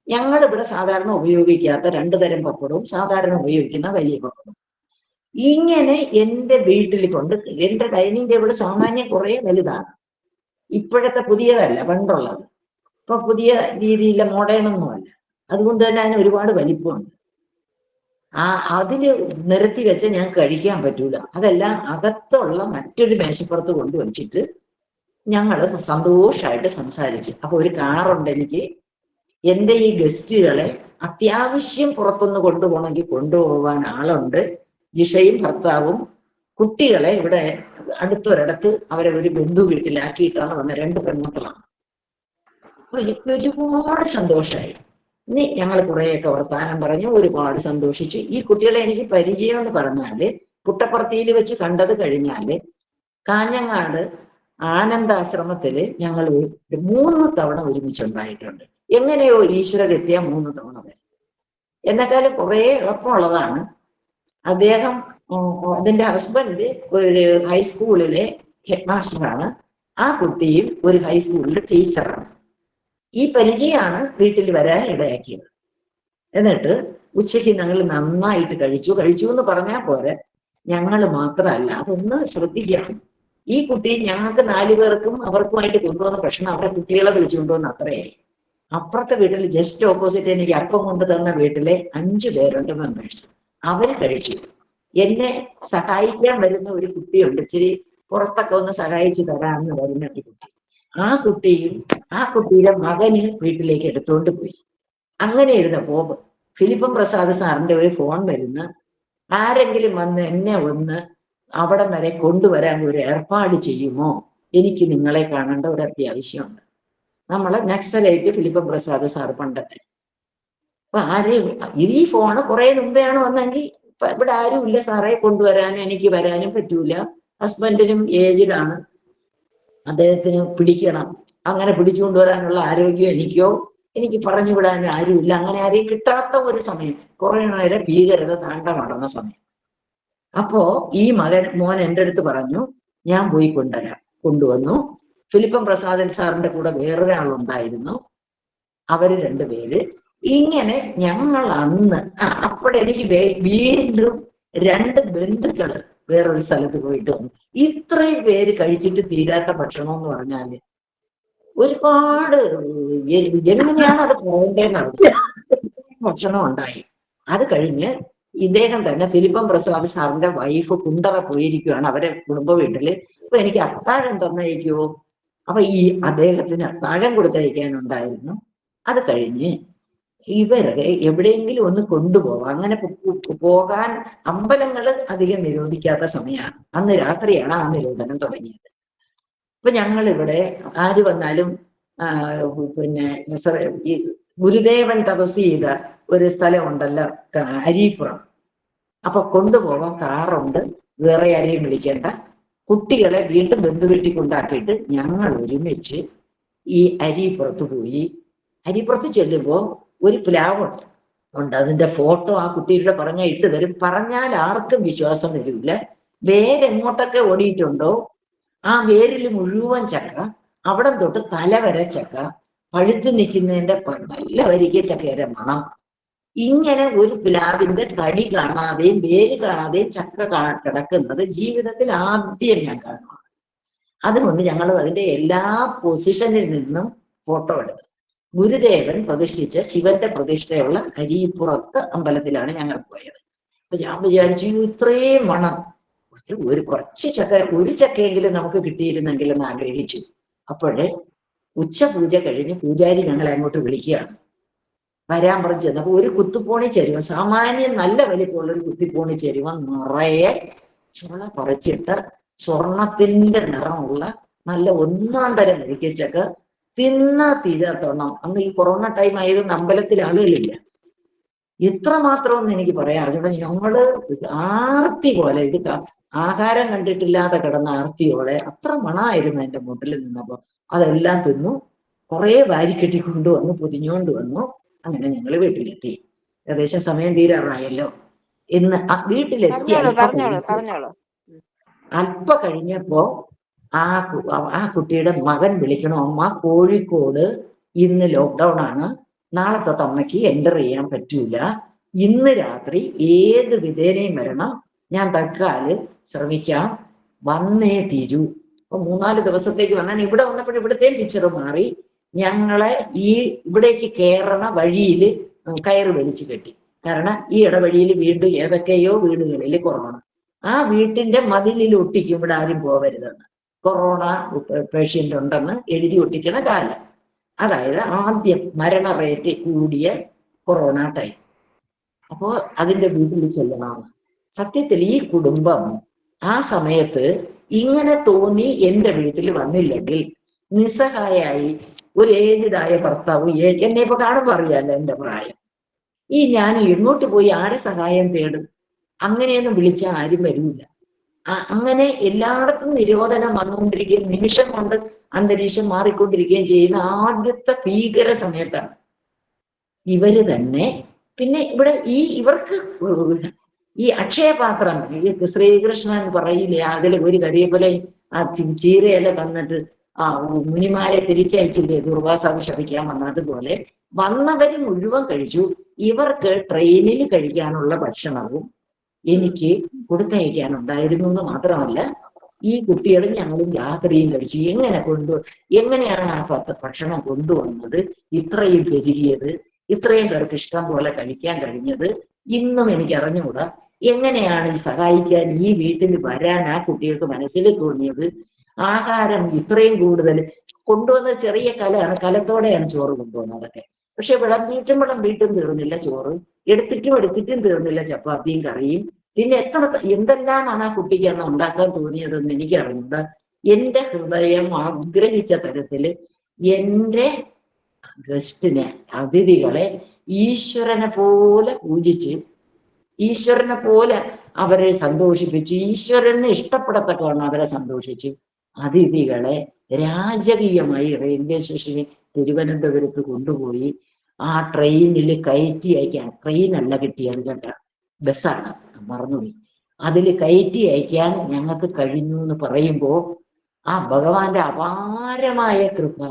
ഞങ്ങളിവിടെ സാധാരണ ഉപയോഗിക്കാത്ത 2 തരം പപ്പടവും സാധാരണ ഉപയോഗിക്കുന്ന വലിയ പപ്പടവും. ഇങ്ങനെ എന്റെ വീട്ടിൽ കൊണ്ട്, എന്റെ ഡൈനിങ് ടേബിൾ സാമാന്യം കുറെ വലുതാണ്, ഇപ്പോഴത്തെ പുതിയതല്ല, പണ്ടുള്ളത്. ഇപ്പൊ പുതിയ രീതിയിലെ മോഡേണൊന്നുമല്ല, അതുകൊണ്ട് തന്നെ അതിന് ഒരുപാട് വലിപ്പമുണ്ട്. അതില് നിരത്തി വെച്ച് ഞാൻ കഴിക്കാൻ പറ്റൂല. അതെല്ലാം അകത്തുള്ള മറ്റൊരു മേശപ്പുറത്ത് കൊണ്ടുവച്ചിട്ട് ഞങ്ങള് സന്തോഷമായിട്ട് സംസാരിച്ച്. അപ്പൊ ഒരു കാറുണ്ട് എനിക്ക്. എന്റെ ഈ ഗസ്റ്റുകളെ അത്യാവശ്യം പുറത്തുനിന്ന് കൊണ്ടുപോകണമെങ്കിൽ കൊണ്ടുപോകാൻ ആളുണ്ട്. ജിഷയും ഭർത്താവും കുട്ടികളെ ഇവിടെ അടുത്തൊരിടത്ത് അവരെ ഒരു ബന്ധു വീട്ടിലാക്കിയിട്ടാണ് വന്ന 2 പെൺമക്കളാണ്. അപ്പൊ എനിക്ക് ഒരുപാട് സന്തോഷമായി. ഇനി ഞങ്ങൾ കുറേയൊക്കെ വർത്താനം പറഞ്ഞു, ഒരുപാട് സന്തോഷിച്ചു. ഈ കുട്ടികളെ എനിക്ക് പരിചയം എന്ന് പറഞ്ഞാല് പുട്ടപ്പുറത്തിയിൽ വെച്ച് കണ്ടത് കഴിഞ്ഞാല് കാഞ്ഞങ്ങാട് ആനന്ദാശ്രമത്തില് ഞങ്ങൾ 3 തവണ ഒരുമിച്ചുണ്ടായിട്ടുണ്ട്. എങ്ങനെയോ ഈശ്വരരെത്തിയ 3 തവണ വരെ. എന്നെക്കാളും കുറെ എളുപ്പമുള്ളതാണ് അദ്ദേഹം. അതിന്റെ ഹസ്ബൻഡ് ഒരു ഹൈസ്കൂളിലെ ഹെഡ് മാസ്റ്ററാണ്, ആ കുട്ടിയും ഒരു ഹൈസ്കൂളിലെ ടീച്ചറാണ്. ഈ പരിചയമാണ് വീട്ടിൽ വരാൻ ഇടയാക്കിയത്. എന്നിട്ട് ഉച്ചയ്ക്ക് ഞങ്ങൾ നന്നായിട്ട് കഴിച്ചു എന്ന് പറഞ്ഞാൽ പോരെ, ഞങ്ങൾ മാത്രമല്ല, അതൊന്ന് ശ്രദ്ധിക്കണം. ഈ കുട്ടി ഞങ്ങൾക്ക് 4 പേർക്കും അവർക്കുമായിട്ട് കൊണ്ടുവന്ന ഭക്ഷണം അവരുടെ കുട്ടികളെ വിളിച്ചുകൊണ്ടുവന്ന് അത്രയായി. അപ്പുറത്തെ വീട്ടിൽ ജസ്റ്റ് ഓപ്പോസിറ്റ് എനിക്ക് അപ്പം കൊണ്ട് തന്ന വീട്ടിലെ 5 പേരുണ്ട് മെമ്പേഴ്സ്, അവര് കഴിച്ചു. എന്നെ സഹായിക്കാൻ വരുന്ന ഒരു കുട്ടിയുണ്ട്, ഇച്ചിരി പുറത്തൊക്കെ ഒന്ന് സഹായിച്ചു തരാമെന്ന് വരുന്ന ഒരു കുട്ടി. ആ കുട്ടിയും ആ കുട്ടിയുടെ മകന് വീട്ടിലേക്ക് എടുത്തുകൊണ്ട് പോയി. അങ്ങനെ ഇരുന്നപ്പോ ഫിലിപ്പം പ്രസാദ് സാറിന്റെ ഒരു ഫോൺ വരുന്ന, ആരെങ്കിലും വന്ന് എന്നെ ഒന്ന് അവിടം വരെ കൊണ്ടുവരാൻ ഒരു ഏർപ്പാട് ചെയ്യുമോ, എനിക്ക് നിങ്ങളെ കാണേണ്ട ഒരു അത്യാവശ്യമുണ്ട്. നമ്മളെ നക്സലൈറ്റ് ഫിലിപ്പം പ്രസാദ് സാർ പണ്ടത്തെ. അപ്പൊ ആരെയും ഈ ഫോണ് കുറെ മുമ്പെയാണ് വന്നെങ്കിൽ ഇവിടെ ആരും ഇല്ല സാറേ, കൊണ്ടുവരാനും എനിക്ക് വരാനും പറ്റൂല, ഹസ്ബൻഡിനും ഏജിലാണ്, അദ്ദേഹത്തിന് പിടിക്കണം, അങ്ങനെ പിടിച്ചുകൊണ്ടുവരാനുള്ള ആരോഗ്യം എനിക്ക് പറഞ്ഞു വിടാനും ആരുമില്ല. അങ്ങനെ ആരെയും കിട്ടാത്ത ഒരു സമയം, കുറെ നേരം ഭീകരത താണ്ഡവമാടുന്ന സമയം. അപ്പോ ഈ മോൻ എൻ്റെ അടുത്ത് പറഞ്ഞു, ഞാൻ പോയി കൊണ്ടുവന്നു. ഫിലിപ്പം പ്രസാദൻ സാറിന്റെ കൂടെ വേറൊരാളുണ്ടായിരുന്നു, അവര് 2 പേര്. ഇങ്ങനെ ഞങ്ങൾ അന്ന് അപ്പോഴെനിക്ക് വീണ്ടും 2 ബന്ധുക്കള് വേറൊരു സ്ഥലത്ത് പോയിട്ട് വന്നു. ഇത്രയും പേര് കഴിച്ചിട്ട് തീരാത്ത ഭക്ഷണം എന്ന് പറഞ്ഞാല് ഒരുപാട് എങ്ങനെയാണ് അത് പോകേണ്ടതെന്നാണ്. ഭക്ഷണം ഉണ്ടായി. അത് കഴിഞ്ഞ് ഇദ്ദേഹം തന്നെ ഫിലിപ്പം പ്രസാദ് സാറിന്റെ വൈഫ് കുണ്ടറ പോയിരിക്കുകയാണ് അവരെ കുടുംബ വീട്ടില്. അപ്പൊ എനിക്ക് അത്താഴം തന്നയക്കുമോ? അപ്പൊ ഈ അദ്ദേഹത്തിന് അത്താഴം കൊടുത്തയക്കാനുണ്ടായിരുന്നു. അത് കഴിഞ്ഞ് ഇവരെ എവിടെയെങ്കിലും ഒന്ന് കൊണ്ടുപോകാം, അങ്ങനെ പോകാൻ അമ്പലങ്ങള് അധികം നിരോധിക്കാത്ത സമയമാണ്, അന്ന് രാത്രിയാണ് ആ നിരോധനം തുടങ്ങിയത്. ഇപ്പൊ ഞങ്ങൾ ഇവിടെ ആര് വന്നാലും പിന്നെ ഈ ഗുരുദേവൻ തപസ് ചെയ്ത ഒരു സ്ഥലമുണ്ടല്ലോ അരീപ്പുറം, അപ്പൊ കൊണ്ടുപോകാൻ കാറുണ്ട്, വേറെ ആരെയും വിളിക്കേണ്ട. കുട്ടികളെ വീണ്ടും ബന്ധുവീട്ടിൽ കൊണ്ടാക്കിയിട്ട് ഞങ്ങൾ ഒരുമിച്ച് ഈ അരീപ്പുറത്ത് പോയി. അരീപ്പുറത്ത് ചെല്ലുമ്പോ ഒരു പ്ലാവുണ്ട്, അതിന്റെ ഫോട്ടോ ആ കുട്ടിയുടെ പറഞ്ഞാൽ ഇട്ട് തരും. പറഞ്ഞാൽ ആർക്കും വിശ്വാസം വരില്ല. വേരെങ്ങോട്ടൊക്കെ ഓടിയിട്ടുണ്ടോ ആ വേരിൽ മുഴുവൻ ചക്ക, അവിടം തൊട്ട് തല വരെ ചക്ക, പഴുത്ത് നിൽക്കുന്നതിന്റെ നല്ല വരിക ചക്കയുടെ മണം. ഇങ്ങനെ ഒരു പ്ലാവിന്റെ തടി കാണാതെയും വേര് കാണാതെയും ചക്ക കിടക്കുന്നത് ജീവിതത്തിൽ ആദ്യം ഞാൻ കാണുക. അതുകൊണ്ട് ഞങ്ങൾ അതിന്റെ എല്ലാ പൊസിഷനിൽ നിന്നും ഫോട്ടോ എടുത്തു. ഗുരുദേവൻ പ്രതിഷ്ഠിച്ച ശിവന്റെ പ്രതിഷ്ഠയുള്ള അരീപ്പുറത്ത് അമ്പലത്തിലാണ് ഞങ്ങൾ പോയത്. അപ്പൊ ഞാൻ വിചാരിച്ചു ഇത്രയും മണം, കുറച്ച് ചക്ക, ഒരു ചക്കയെങ്കിലും നമുക്ക് കിട്ടിയിരുന്നെങ്കിൽ എന്ന് ആഗ്രഹിച്ചു. അപ്പോഴേ ഉച്ചപൂജ കഴിഞ്ഞ് പൂജാരി ഞങ്ങളെ അങ്ങോട്ട് വിളിക്കുകയാണ്. വരാൻ പറഞ്ഞു ചെന്നപ്പോ ഒരു കുത്തുപോണി ചരുവ, സാമാന്യം നല്ല വലിപ്പമുള്ള ഒരു കുത്തിപ്പോണി ചരുവ നിറയെ ചുള പറിച്ചിട്ട് സ്വർണത്തിന്റെ നിറമുള്ള നല്ല 1-ാം തരം വരിക്കച്ചക്ക, തിന്നാ തീരാത്തോണം. അന്ന് ഈ കൊറോണ ടൈം ആയതുകൊണ്ട് അമ്പലത്തിൽ ആളുകളില്ല. എത്രമാത്രമെന്ന് എനിക്ക് പറയാം. അതുകൊണ്ട് ഞങ്ങള് ആർത്തി പോലെ, ഇത് ആഹാരം കണ്ടിട്ടില്ലാതെ കിടന്ന ആർത്തിയോടെ, അത്ര മണമായിരുന്നു എന്റെ മുട്ടിൽ നിന്നപ്പോ. അതെല്ലാം തിന്നു. കുറെ വാരിക്കെട്ടി കൊണ്ടുവന്നു പൊതിഞ്ഞുകൊണ്ട് വന്നു. അങ്ങനെ ഞങ്ങൾ വീട്ടിലെത്തി. ഏകദേശം സമയം തീരാറായല്ലോ. ഇന്ന് വീട്ടിലെത്തി അല്പ കഴിഞ്ഞപ്പോ ആ കുട്ടിയുടെ മകൻ വിളിക്കണു, അമ്മ കോഴിക്കോട് ഇന്ന് ലോക്ക്ഡൗൺ ആണ്, നാളെ തൊട്ട് അമ്മയ്ക്ക് എൻ്റർ ചെയ്യാൻ പറ്റൂല, ഇന്ന് രാത്രി ഏത് വിധേനയും വരണം, ഞാൻ തൽക്കാല് ശ്രമിക്കാം, വന്നേ തീരൂ. അപ്പൊ 3-4 ദിവസത്തേക്ക് വന്നാൽ ഇവിടെ വന്നപ്പോൾ ഇവിടത്തെയും പിക്ചർ മാറി. ഞങ്ങളെ ഇവിടേക്ക് കയറണ വഴിയിൽ കയറ് വലിച്ചു കെട്ടി. കാരണം ഈ ഇടവഴിയിൽ വീണ്ടും ഏതൊക്കെയോ വീടുകളിൽ കൊറോണ. ആ വീട്ടിന്റെ മതിലിൽ ഒട്ടിക്കും ഇവിടെ ആരും പോവരുതെന്ന്, കൊറോണ പേഷ്യൻ്റ് ഉണ്ടെന്ന് എഴുതി ഒട്ടിക്കണ കാലം. അതായത് ആദ്യം മരണ റേറ്റ് കൂടിയ കൊറോണ ടൈം. അപ്പോ അതിന്റെ വീട്ടിൽ ചെല്ലണം. സത്യത്തിൽ ഈ കുടുംബം ആ സമയത്ത് ഇങ്ങനെ തോന്നി എൻ്റെ വീട്ടിൽ വന്നില്ലെങ്കിൽ നിസ്സഹായായി ഒരു ഏജ്ഡായ ഭർത്താവ്, എന്നെ ഇപ്പൊ കാണുമ്പോൾ അറിയാലോ എൻ്റെ പ്രായം, ഞാൻ എങ്ങോട്ട് പോയി ആരെ സഹായം തേടും? അങ്ങനെയൊന്നും വിളിച്ചാൽ ആരും വരില്ല. അങ്ങനെ എല്ലായിടത്തും നിരോധനം വന്നുകൊണ്ടിരിക്കുകയും നിമിഷം കൊണ്ട് അന്തരീക്ഷം മാറിക്കൊണ്ടിരിക്കുകയും ചെയ്യുന്ന ആദ്യത്തെ ഭീകര സമയത്താണ് ഇവര് തന്നെ. പിന്നെ ഇവിടെ ഇവർക്ക് ഈ അക്ഷയപാത്രം, ശ്രീകൃഷ്ണൻ പറയില്ലേ, അതിൽ ഒരു കരിയപ്പോലെ ചീരയില തന്നിട്ട് മുനിമാരെ തിരിച്ചയച്ചില്ലേ ദുർവാസാവ് ശപിക്കാൻ വന്നതുപോലെ വന്നവര് മുഴുവൻ കഴിച്ചു. ഇവർക്ക് ട്രെയിനിൽ കഴിക്കാനുള്ള ഭക്ഷണവും എനിക്ക് കൊടുത്തയക്കാനുണ്ടായിരുന്നു എന്ന് മാത്രമല്ല, ഈ കുട്ടികളും ഞങ്ങളും രാത്രിയും കഴിച്ചു. എങ്ങനെയാണ് ആ ഭക്ഷണം കൊണ്ടുവന്നത്, ഇത്രയും പെരുകിയത്, ഇത്രയും പേർക്ക് ഇഷ്ടം പോലെ കഴിക്കാൻ കഴിഞ്ഞത്, ഇന്നും എനിക്ക് അറിഞ്ഞുകൂടാ. എങ്ങനെയാണ് ഈ സഹായിക്കാൻ ഈ വീട്ടിൽ വരാൻ ആ കുട്ടികൾക്ക് മനസ്സിൽ തോന്നിയത്? ആഹാരം ഇത്രയും കൂടുതൽ കൊണ്ടുവന്ന ചെറിയ കലത്തോടെയാണ് ചോറ് കൊണ്ടുവന്നതൊക്കെ. പക്ഷെ വിളമ്പിയിട്ടും തീർന്നില്ല ചോറ്, എടുത്തിട്ടും തീർന്നില്ല ചപ്പാത്തിയും കറിയും. പിന്നെ എന്തെല്ലാമാണ് ആ കുട്ടിക്ക് അന്ന് ഉണ്ടാക്കാൻ തോന്നിയതെന്ന് എനിക്ക് അറിഞ്ഞൂടാ. എൻ്റെ ഹൃദയം ആഗ്രഹിച്ച തരത്തില് എൻ്റെ ഗസ്റ്റിനെ, അതിഥികളെ ഈശ്വരനെ പോലെ പൂജിച്ച്, ഈശ്വരനെ പോലെ അവരെ സന്തോഷിപ്പിച്ച്, ഈശ്വരനെ ഇഷ്ടപ്പെടത്തക്കവണ്ണം അവരെ സന്തോഷിച്ചു. അതിഥികളെ രാജകീയമായി റെയിൽവേ സ്റ്റേഷനിൽ തിരുവനന്തപുരത്ത് കൊണ്ടുപോയി ആ ട്രെയിനിൽ കയറ്റി അയക്കാൻ, ട്രെയിനല്ല കിട്ടിയത് കേട്ട, ബസ്സാണ്, മറന്നുപോയി, അതിൽ കയറ്റി അയക്കാൻ ഞങ്ങൾക്ക് കഴിഞ്ഞു എന്ന് പറയുമ്പോൾ ആ ഭഗവാന്റെ അപാരമായ കൃപ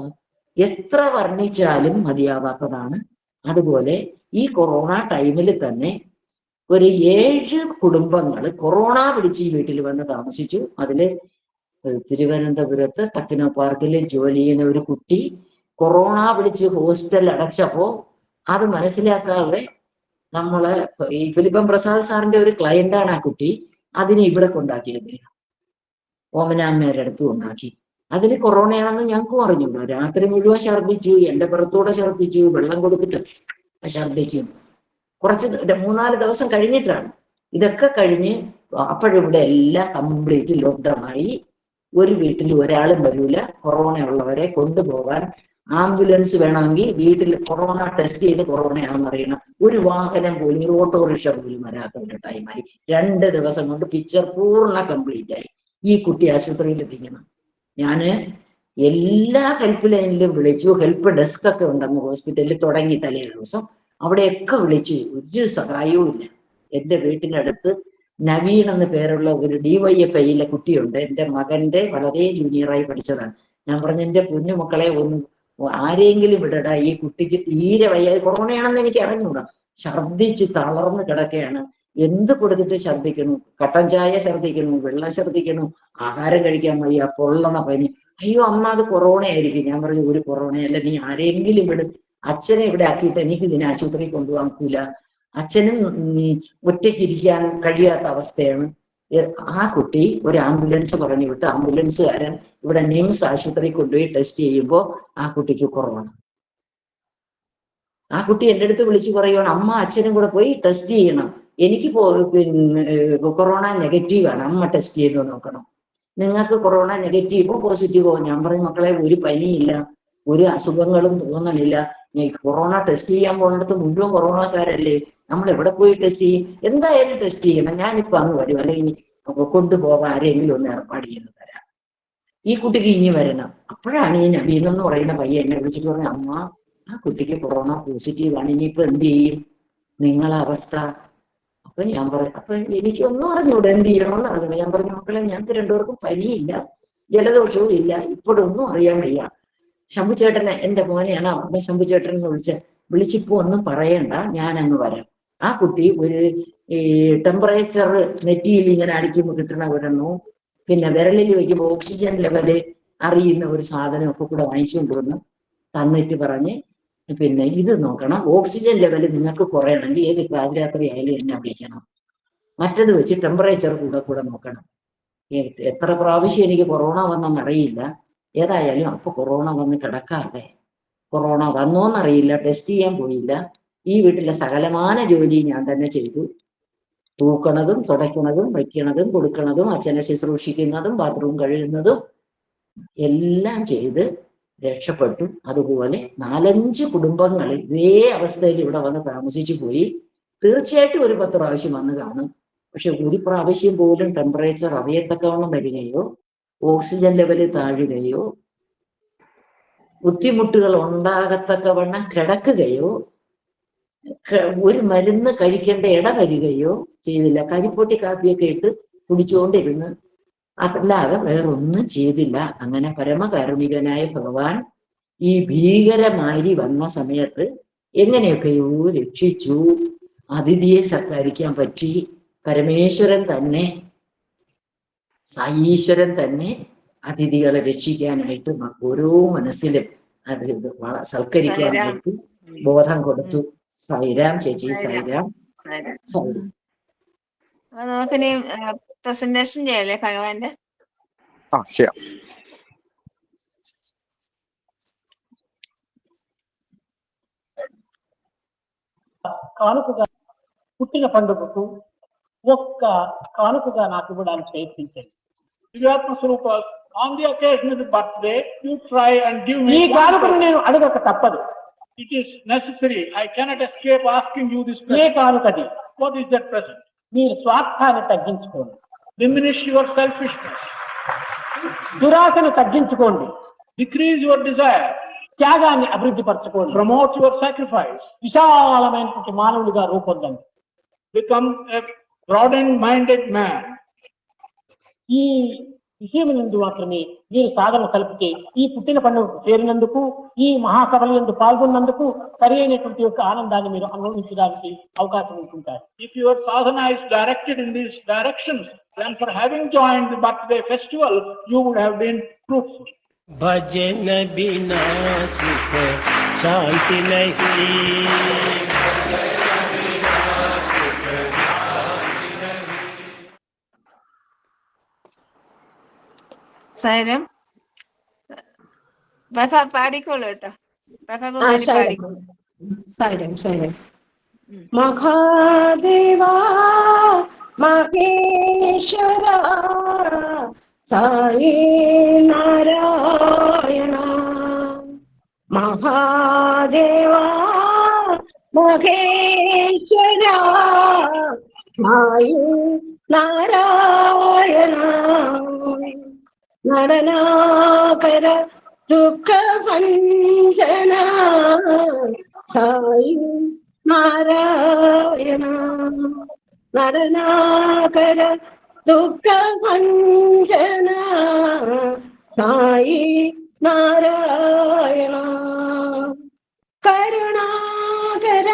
എത്ര വർണ്ണിച്ചാലും മതിയാവാത്തതാണ്. അതുപോലെ ഈ കൊറോണ ടൈമിൽ തന്നെ ഒരു 7 കുടുംബങ്ങൾ കൊറോണ പിടിച്ച് ഈ വീട്ടിൽ വന്ന് താമസിച്ചു. അതില് തിരുവനന്തപുരത്ത് ടെക്നോ പാർക്കിൽ ജോലി ചെയ്യുന്ന ഒരു കുട്ടി കൊറോണ പിടിച്ച് ഹോസ്റ്റൽ അടച്ചപ്പോ അത് മനസ്സിലാക്കാതെ നമ്മളെ ഈ ഫിലിപ്പം പ്രസാദ് സാറിന്റെ ഒരു ക്ലയന്റാണ് ആ കുട്ടി, അതിനെ ഇവിടെ കൊണ്ടാക്കിയത്, ഓമനാമ്മയുടെ അടുത്ത് കൊണ്ടാക്കി. അതിന് കൊറോണയാണെന്ന് ഞങ്ങൾക്കും അറിഞ്ഞൂടാ. രാത്രി മുഴുവൻ ഛർദ്ദിച്ചു, എൻ്റെ പുറത്തൂടെ ഛർദ്ദിച്ചു, വെള്ളം കൊടുത്തിട്ട് ഛർദ്ദിക്കും. 3-4 ദിവസം കഴിഞ്ഞിട്ടാണ് ഇതൊക്കെ കഴിഞ്ഞ്. അപ്പോഴിവിടെ എല്ലാം കംപ്ലീറ്റ് ലോക്ക്ഡൗൺ ആയി. ഒരു വീട്ടിൽ ഒരാളും വരൂല. കൊറോണ ഉള്ളവരെ കൊണ്ടുപോകാൻ ആംബുലൻസ് വേണമെങ്കിൽ വീട്ടിൽ കൊറോണ ടെസ്റ്റ് ചെയ്ത് കൊറോണയാണെന്ന് അറിയണം. ഒരു വാഹനം പോലും, ഒരു ഓട്ടോറിക്ഷ പോലും വരാത്ത ഒരു ടൈമായി. 2 ദിവസം കൊണ്ട് പിക്ചർ പൂർണ്ണ കംപ്ലീറ്റ് ആയി. ഈ കുട്ടി ആശുപത്രിയിൽ എത്തിക്കണം. ഞാന് എല്ലാ ഹെൽപ്പ് ലൈനിലും വിളിച്ചു. ഹെൽപ്പ് ഡെസ്ക് ഒക്കെ ഉണ്ടെന്ന് ഹോസ്പിറ്റലിൽ തുടങ്ങി തലേ ദിവസം. അവിടെയൊക്കെ വിളിച്ചു, ഒരു സഹായവും ഇല്ല. എൻ്റെ വീട്ടിനടുത്ത് നവീൻ എന്ന പേരുള്ള ഒരു DYFIയിലെ കുട്ടിയുണ്ട്, എൻ്റെ മകന്റെ വളരെ ജൂനിയറായി പഠിച്ചതാണ്. ഞാൻ പറഞ്ഞു, എൻ്റെ പൊന്നു മക്കളെ ഒന്ന് ആരെങ്കിലും വിടടാ, ഈ കുട്ടിക്ക് തീരെ വയ്യ, കൊറോണയാണെന്ന് എനിക്ക് അറിഞ്ഞൂടാ, ഛർദ്ദിച്ച് തളർന്ന് കിടക്കുകയാണ്, എന്ത് കൊടുത്തിട്ട് ഛർദ്ദിക്കണു, കട്ടൻ ചായ ഛർദ്ദിക്കണു, വെള്ളം ഛർദ്ദിക്കണു, ആഹാരം കഴിക്കാൻ വയ്യ, പൊള്ളണ പനി. അയ്യോ അമ്മ അത് കൊറോണ ആയിരിക്കും. ഞാൻ പറഞ്ഞു, ഒരു കൊറോണയല്ല, നീ ആരെങ്കിലും വിടും, അച്ഛനെ ഇവിടെ ആക്കിയിട്ട് എനിക്ക് ഇതിനെ ആശുപത്രി കൊണ്ടുപോകാൻ പറ്റൂല, അച്ഛനും ഒറ്റയ്ക്കിരിക്കാൻ കഴിയാത്ത അവസ്ഥയാണ്. ആ കുട്ടി ഒരു ആംബുലൻസ് പറഞ്ഞു വിട്ട് ആംബുലൻസുകാരൻ ഇവിടെ നിംസ് ആശുപത്രി കൊണ്ടുപോയി ടെസ്റ്റ് ചെയ്യുമ്പോൾ ആ കുട്ടിക്ക് കൊറോണ. ആ കുട്ടി എൻ്റെ അടുത്ത് വിളിച്ചു പറയുവാണ്, അമ്മ അച്ഛനും കൂടെ പോയി ടെസ്റ്റ് ചെയ്യണം, എനിക്ക് കൊറോണ നെഗറ്റീവാണ്, അമ്മ ടെസ്റ്റ് ചെയ്ത് നോക്കണം, നിങ്ങൾക്ക് കൊറോണ നെഗറ്റീവോ പോസിറ്റീവോ? ഞാൻ പറയും, മക്കളെ ഒരു പനിയില്ല, ഒരു അസുഖങ്ങളും തോന്നണില്ല, കൊറോണ ടെസ്റ്റ് ചെയ്യാൻ പോകുന്നിടത്ത് മുഴുവൻ കൊറോണക്കാരല്ലേ, നമ്മൾ എവിടെ പോയി ടെസ്റ്റ് ചെയ്യും? എന്തായാലും ടെസ്റ്റ് ചെയ്യണം, ഞാനിപ്പോ അങ്ങ് വരും, അല്ലെങ്കിൽ കൊണ്ടുപോകാൻ ആരെങ്കിലും ഒന്ന് ഏർപ്പാട് ചെയ്ത് തരാം. ഈ കുട്ടിക്ക് ഇനി വരണം. അപ്പോഴാണ് ഈ നബീൻ എന്ന് പറയുന്ന പയ്യൻ എന്നെ വിളിച്ചിട്ട് പറഞ്ഞു, അമ്മ ആ കുട്ടിക്ക് കൊറോണ പോസിറ്റീവാണ്, ഇനിയിപ്പോ എന്ത് ചെയ്യും നിങ്ങളെ അവസ്ഥ? അപ്പൊ ഞാൻ പറഞ്ഞു, അപ്പൊ എനിക്കൊന്നും അറിഞ്ഞൂടെ എന്ത് ചെയ്യണമെന്ന് അറിഞ്ഞു. ഞാൻ പറഞ്ഞു, മക്കളെ ഞങ്ങൾക്ക് രണ്ടുപേർക്കും പനിയില്ല, ജലദോഷവും ഇല്ല, ഇപ്പോഴൊന്നും അറിയാൻ വയ്യ. ശംഭുചേട്ടനെ, എന്റെ മോനെയാണ് അവിടെ ശംഭുചേട്ടൻ എന്ന് വിളിച്ചിപ്പോ ഒന്നും പറയണ്ട, ഞാൻ അങ്ങ് വരാം. ആ കുട്ടി ഒരു ഈ ടെമ്പറേച്ചർ നെറ്റിയിൽ ഇങ്ങനെ അടിക്കുമ്പോൾ കിട്ടണ ഒരെണ്ണവും പിന്നെ വിരലിൽ വയ്ക്കുമ്പോൾ ഓക്സിജൻ ലെവല് അറിയുന്ന ഒരു സാധനമൊക്കെ കൂടെ വാങ്ങിച്ചുകൊണ്ട് വന്ന് തന്നിട്ട് പറഞ്ഞ്, പിന്നെ ഇത് നോക്കണം, ഓക്സിജൻ ലെവൽ നിങ്ങൾക്ക് കുറയണമെങ്കിൽ ഏത് പാതിരാത്രി ആയാലും എന്നെ വിളിക്കണം, മറ്റത് വെച്ച് ടെമ്പറേച്ചർ കൂടെ നോക്കണം. എത്ര പ്രാവശ്യം എനിക്ക് കൊറോണ വന്നെന്നറിയില്ല, ഏതായാലും അപ്പൊ കൊറോണ വന്ന് കിടക്കാതെ, കൊറോണ വന്നോന്നറിയില്ല, ടെസ്റ്റ് ചെയ്യാൻ പോയില്ല, ഈ വീട്ടിലെ സകലമാന ജോലി ഞാൻ തന്നെ ചെയ്തു. തൂക്കണതും തുടയ്ക്കണതും വയ്ക്കണതും കൊടുക്കണതും അച്ഛനെ ശുശ്രൂഷിക്കുന്നതും ബാത്റൂം കഴുകുന്നതും എല്ലാം ചെയ്ത് രക്ഷപ്പെട്ടു. അതുപോലെ 4-5 കുടുംബങ്ങൾ ഇതേ അവസ്ഥയിൽ ഇവിടെ വന്ന് താമസിച്ചു പോയി. തീർച്ചയായിട്ടും ഒരു 10 പ്രാവശ്യം വന്ന് കാണും. പക്ഷെ ഒരു പ്രാവശ്യം പോലും ടെമ്പറേച്ചർ അറിയത്തക്കവണ്ണം വരികയോ ഓക്സിജൻ ലെവല് താഴുകയോ ബുദ്ധിമുട്ടുകൾ ഉണ്ടാകത്തക്കവണ്ണം കിടക്കുകയോ ഒരു മരുന്ന് കഴിക്കേണ്ട ഇട വരികയോ ചെയ്തില്ല. കരിപ്പൊട്ടി കാപ്പിയൊക്കെ ഇട്ട് കുടിച്ചുകൊണ്ടിരുന്ന്, അതല്ലാതെ വേറൊന്നും ചെയ്തില്ല. അങ്ങനെ പരമകാരുണികനായ ഭഗവാൻ ഈ ഭീകരമായി വന്ന സമയത്ത് എങ്ങനെയൊക്കെയോ രക്ഷിച്ചു. അതിഥിയെ സത്കരിക്കാൻ പറ്റി. പരമേശ്വരൻ തന്നെ, സായീശ്വരൻ തന്നെ അതിഥികളെ രക്ഷിക്കാനായിട്ട് ഓരോ മനസ്സിലും അത് സൽക്കരിക്കാനായിട്ട് ബോധം കൊടുത്തു. സൈരാം ചേച്ചി, സൈരാം. അപ്പൊ നമുക്കിനി പ്രസന്റേഷൻ ചെയ്യല്ലേ ഭഗവാന്റെ? ചെയ്യാം. కానుకగా పుట్టిన పండుగకు ఒక్క కానుకగా నాకు ఇవ్వడానికి ప్రయత్నించండి. దివ్యాత్మ స్వరూప, on the occasion of the birthday, you try and give me. ఈ కానుకను నేను అడగక తప్పదు. It is necessary. I cannot escape asking you this question. A కానుకది? What is that present? మీరు స్వార్థాన్ని తగ్గించుకోండి. Diminish your selfishness. దురాశను తగ్గించుకోండి. Decrease your desire. త్యాగాన్ని అభివృద్ధి పరచుకోండి. Promote your sacrifice. విశాలమైనటువంటి మానవుడిగా రూపొందండి. Become a broadened minded man. ఈ విషయమునందు మాత్రమే మీరు సాధన కలిపితే ఈ పుట్టిన పండుగకు చేరినందుకు, ఈ మహాసభల యందు పాల్గొన్నందుకు సరి అయినటువంటి యొక్క ఆనందాన్ని మీరు అనుభవించడానికి అవకాశం ఉంటుంటారు. If your sadhana is directed in these directions, then for having joined the birthday festival, you would have been fruitful. भजन बिना सुख शांति नहीं, സൈരം പ്രഭ പാടിക്കോളൂ കേട്ടോ. പ്രഭ കുമാരി പാടിക്കോളൂ. സൈരം സൈരം. മഹാദേവാ മഹേശ്വര സായി നാരായണ, മഹാദേവാ മഹേശ്വര സായി നാരായണ, നടനാകര ദുഃഖഭഞ്ജന സായി നാരായണ, നടനാകര ദുഃഖഭഞ്ജന സായി നാരായണ, കരുണാകര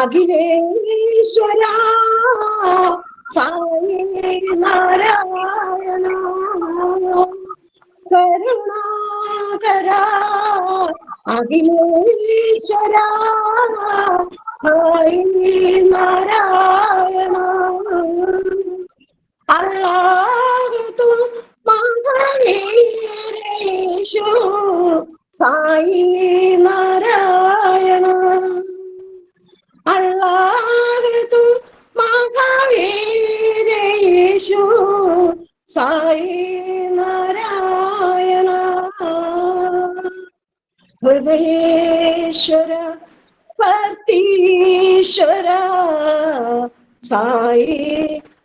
അഖിലേശ്വര സായി നാരായണ, കരുണാകര അഖിലേശ്വര സായി നാരായണ, അല്ലാഹു തും മഹാവീരേശു സായി നാരായണ, അല്ലാഹു തും മഹാവീരേശു സായി നാരായണ, ഹൃദയേശ്വര പർത്തീശ്വര സായി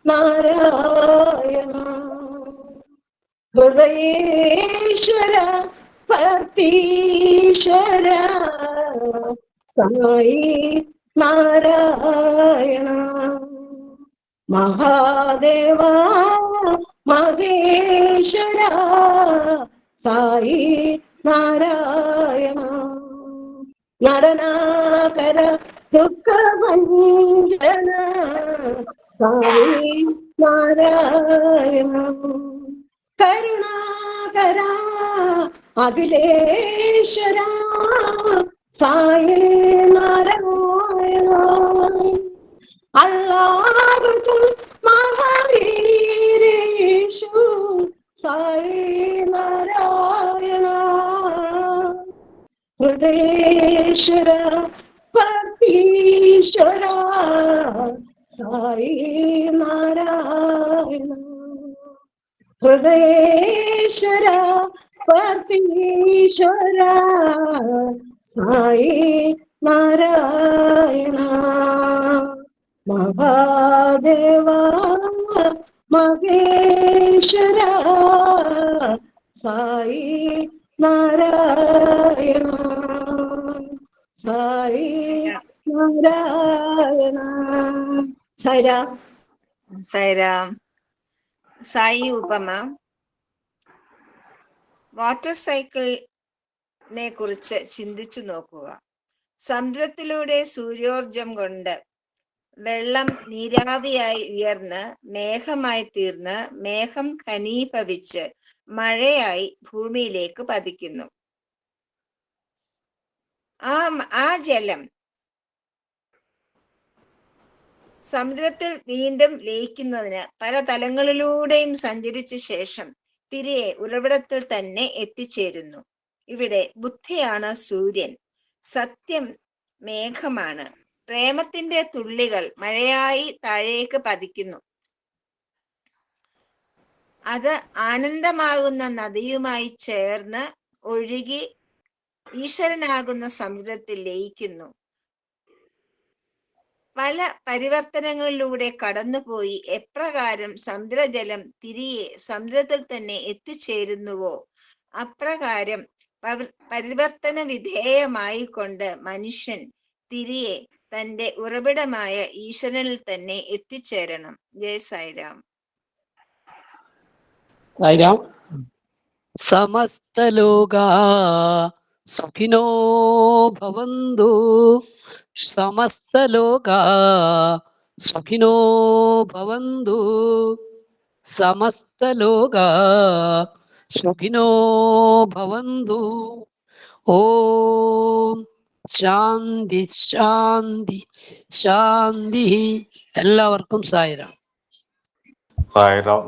നാരായണ. ഹൃദയേശ്വര പർത്തീശ്വര സായി നാരായണ മഹാദേവ മഹേശ്വര സായി നാരായണ നടനാകര ദുഃഖഭഞ്ജന സായി നാരായണ കരുണാകര അഖിലേശ്വര സായി നാരായണ അല്ലാഹുൽ മഹാവീരേഷു സായി നാരായണ ഹൃദയേശ്വര പർത്തീശ്വര സായി നാരായണ ഹൃദയേശ്വര പർത്തീശ്വര സായി നാരായണ മഹാദേവ മഹേശ്വര സായി നാരായണ സായി നാരായണ സൈരാം. സൈറാം. സായി ഉപമ. വാട്ടർ സൈക്കിളിനെ കുറിച്ച് ചിന്തിച്ചു നോക്കുക. സമുദ്രത്തിലൂടെ സൂര്യോർജം കൊണ്ട് വെള്ളം നീരാവിയായി ഉയർന്ന് മേഘമായി തീർന്ന് മേഘം ഘനീഭവിച്ച് മഴയായി ഭൂമിയിലേക്ക് പതിക്കുന്നു. ആ ജലം സമുദ്രത്തിൽ വീണ്ടും ലയിക്കുന്നതിന് പല തലങ്ങളിലൂടെയും സഞ്ചരിച്ച ശേഷം തിരികെ ഉറവിടത്തിൽ തന്നെ എത്തിച്ചേരുന്നു. ഇവിടെ ബുദ്ധിയാണ് സൂര്യൻ, സത്യം മേഘമാണ്, പ്രേമത്തിന്റെ തുള്ളികൾ മഴയായി താഴേക്ക് പതിക്കുന്നു. അത് ആനന്ദമാകുന്ന നദിയുമായി ചേർന്ന് ഒഴുകി ഈശ്വരനാകുന്ന സമുദ്രത്തിൽ ലയിക്കുന്നു. പല പരിവർത്തനങ്ങളിലൂടെ കടന്നുപോയി എപ്രകാരം സമുദ്രജലം തിരികെ സമുദ്രത്തിൽ തന്നെ എത്തിച്ചേരുന്നുവോ അപ്രകാരം പരിവർത്തന വിധേയമായി കൊണ്ട് മനുഷ്യൻ തിരികെ തന്റെ ഉറവിടമായ ഈശ്വരനിൽ തന്നെ എത്തിച്ചേരണം. ജയ സായിരാം. സായിരാം. സമസ്തലോകാ സുഖിനോ ഭവന്തു. സമസ്തലോകാ സുഖിനോ ഭവന്തു. സമസ്തലോകാ സുഖിനോ ഭവന്തു. ഓം ശാന്തി ശാന്തി ശാന്തി. എല്ലാവർക്കും സായിരാം. സായിരാം.